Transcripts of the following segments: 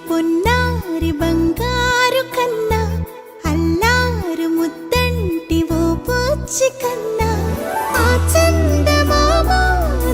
పొన్నారి బంగారు కన్నా అల్లారు ముద్దంటి ఓ పూచి కన్నా ఆ చందమామ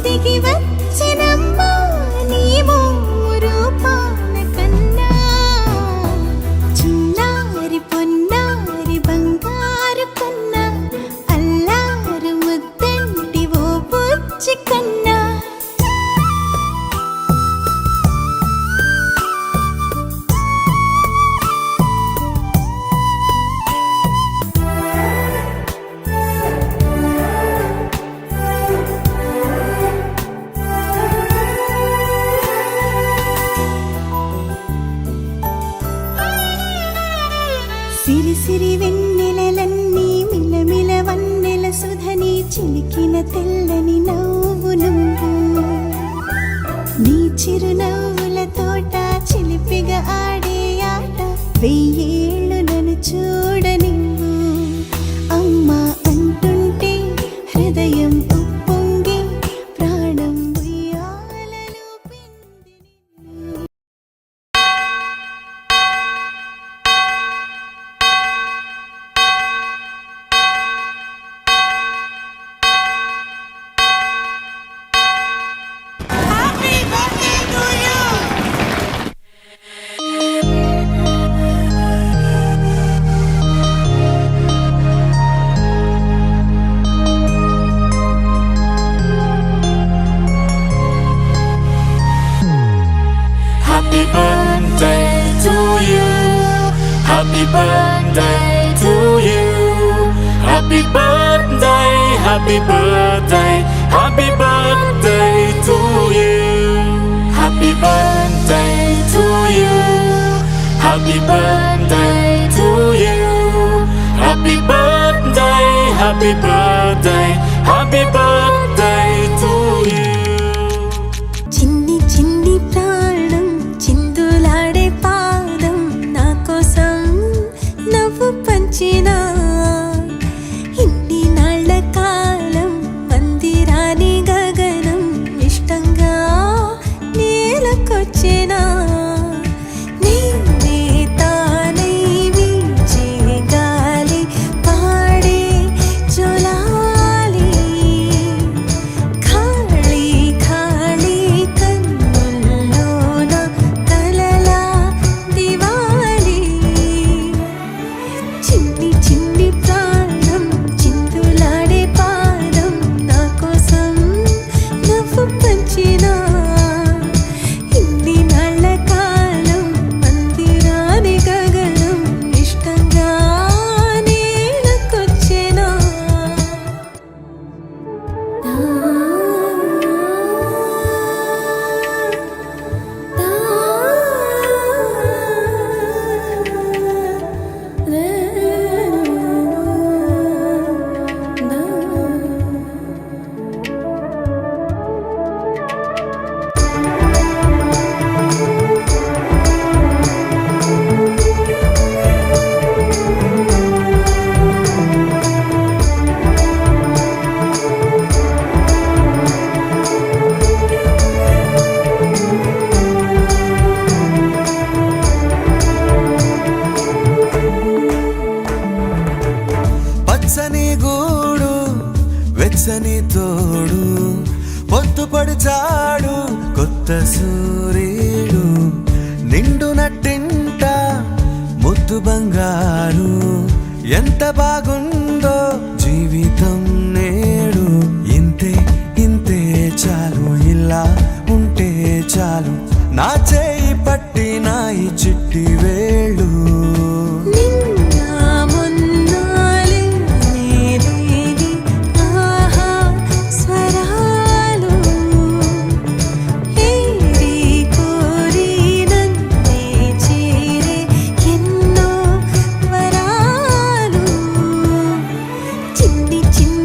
దిగి వచ్చినమ్మా నీ రూపాల కన్నా చిన్నారి పొన్నారి బంగారు కన్నా అల్లారు ముద్దంటి ఓ పూచి కన్నా సిరి సిరి వెన్నెలలన్నీ మిలమిల వన్నెల సుధని చిలికిన తెల్లని నవ్వు నువ్వు నీ చిరునవ్వుల తోట చిలిపిగా ఆడే ఆట వెయ్యేళ్ళు నన్ను చూడనివ్వు అమ్మా అంటుంటే హృదయం ఉప్పొంగి ప్రాణం ఉయ్యాలలో Happy birthday to you. Happy birthday to you. Happy birthday, happy birthday, happy birthday to you. Happy birthday to you. Happy birthday to you. Happy birthday, happy birthday, happy birthday to you. చిన్ని చిన్ని ప్రాణం చిందులాడే పాదం నా కోసం నవ్వు పంచినా ఇన్ని నాళ్ళ కాలం మందిరాని గగనం ఇష్టంగా నేలకొచ్చినా నేనే తానై వీచే గాలి పాడే జోలాలి ఖాళీ ఖాళీ కన్నుల్లోన కలలా దివాలి చిన్ని చిన్ని ప్రాణం చిందులాడే పాదం నా కోసం నవ్వు పంచినా ఇన్ని నాళ్ళ కాలం మందిరాని గగనం ఇష్టంగా నేలకొచ్చినా పచ్చని గూడు వెచ్చని తోడు పొద్దుపడి చాడు కొత్త సూర్యుడు నిండు నట్టింట ముద్దు బంగారు ఎంత బాగుందో జీవితం నేడు ఇంతే ఇంతే చాలు ఇలా ఉంటే చాలు నా చేయి పట్టి నా ఈ చిట్టి వేళ్ళు చిన్ని చిన్ని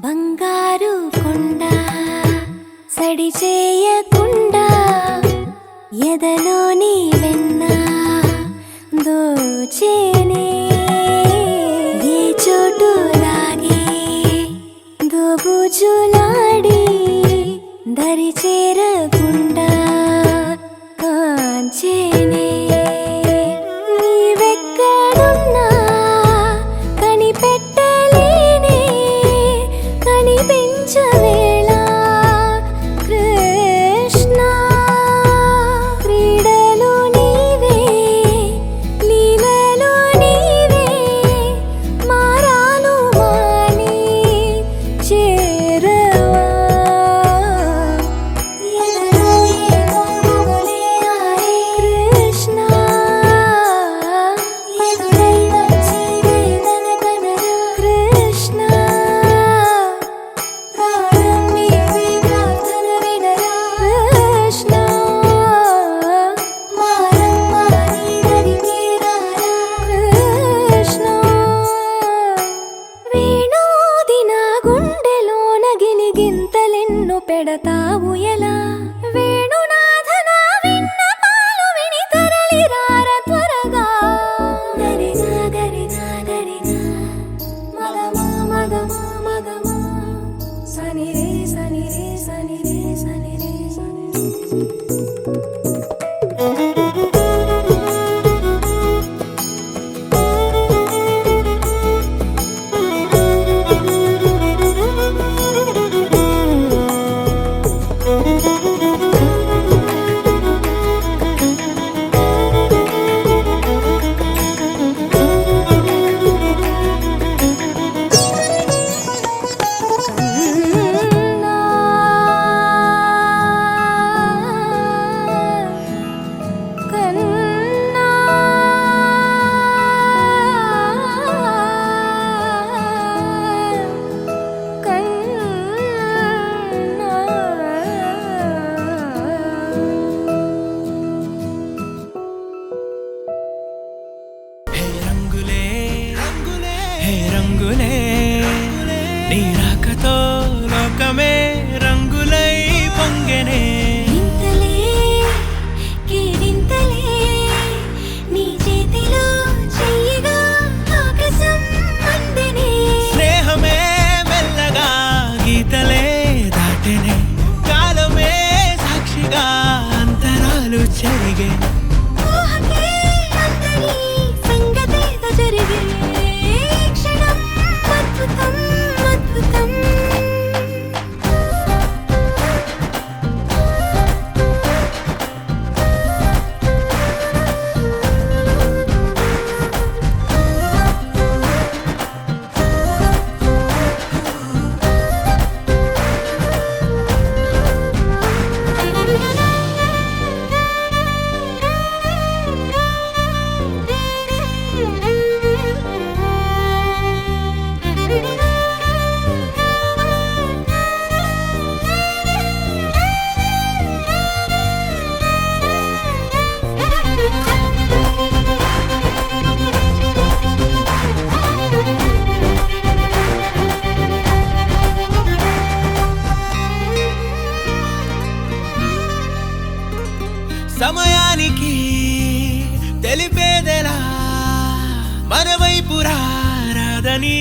బంగారు కొండ సడి చేయకుండా ఎదలోని వెన్న దోచేనే ఏ చోటు లాగే దోబుజులాడి దరి చేరకుండా కాంచేనే నీవెక్కడున్నా కనిపెట్టలేనే కనిపించవేళ కృష్ణ క్రీడలు నీవే లీలలు నీవే మారాను మాని చేరవా ఎదలో ఏమో మొగలే ఆరే కృష్ణ ఎదురై వచ్చి వేదన కనరా కృష్ణ ప్రాణం నీవే ప్రార్థన వినరా కృష్ణ మారం మాని దరికి రారా కృష్ణ వేణోది నా గుండెలోన గిలిగింతలెన్నో పెడతావు ఎలా వేణునాథ నా విన్నపాలు విని తరలి రార త్వరగా గరిగా గరిగా గరిగా మగమా మగమా మగమా సని రే సని రే సని రే సని రే సని రే కన్నా హే రంగులే రంగులే హే రంగులే నీ రాకతో లోకమే రంగులై పొంగెనే ఇంతలే కేరింతలే నీ చేతిలో చెయ్యగా ఆకాశం అందనే స్నేహమే మెల్లగా గీతలే దాటెనే కాలమే సాక్షిగా అంతరాలు చెరిగే ఊహకే అందరి సంగతేదో జరిగే ఈ క్షణం అద్భుతం అద్భుతం సమయానికి తెలిపేదెలా మన వైపు రాదని